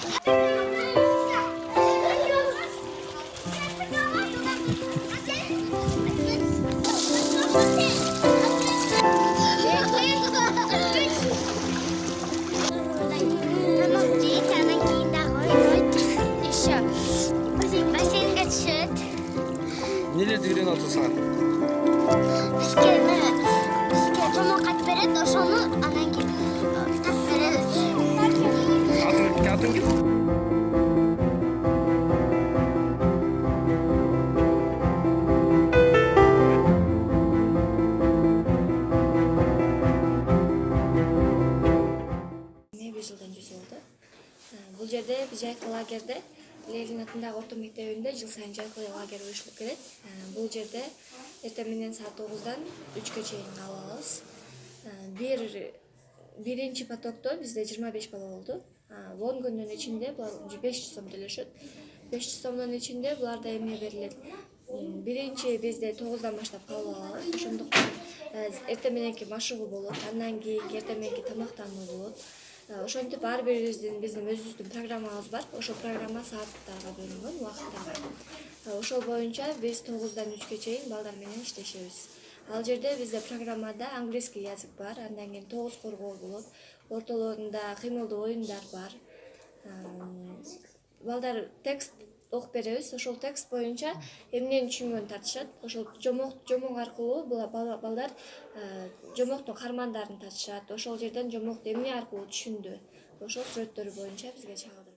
Tamam, Ceytan'ın giyinde koyduk. Еще. Бассейнге түшөт. Нелерди үйрөнүп атасың? Бизге жомокат берет, ошону анан кийин китап беребиз. Атың ким? Bir жылдан жүз болду. Бул жерде биз жайкы лагерде Ленин атындагы орто мектебинде жыл сайын жайкы лагерь уюштуруп келет. Бул жерде эртең менен саат 9-дан 3-кө чейин калып алабыз. Биринчи потокто бизде 25 бала болду. 10 күндүн ичинде булар 500 сом төлөшөт. 500 сомдун ичинде буларда эмне берилет? Биринчи бизде 9-дан баштап калып алабыз. Ошондуктан эртең мененки машыгуу болот, андан кийин эртең мененки тамактануу болот. Ошентип ар бириздин биздин өзүбүздүн программабыз бар. Ошол программа сааттарга бөлүнгөн, убакыттарга. Ошол боюнча биз 9-дан 3-кө чейин балдар менен иштешебиз. Ал жерде бизде программада английский язык бар, андан кийин тогуз коргоо болот. Ортолорунда кыймылдуу оюндар бар. Балдар текст окуп беребиз. Ошол текст боюнча эмнени түшүнгөнүн тартышат. Ошол жомок аркылуу балдар жомоктун кармандарын тартышат. Ошол жерден жомокту эмне аркылуу түшүндү. Ошол сүрөттөр боюнча бизге чагылдырат.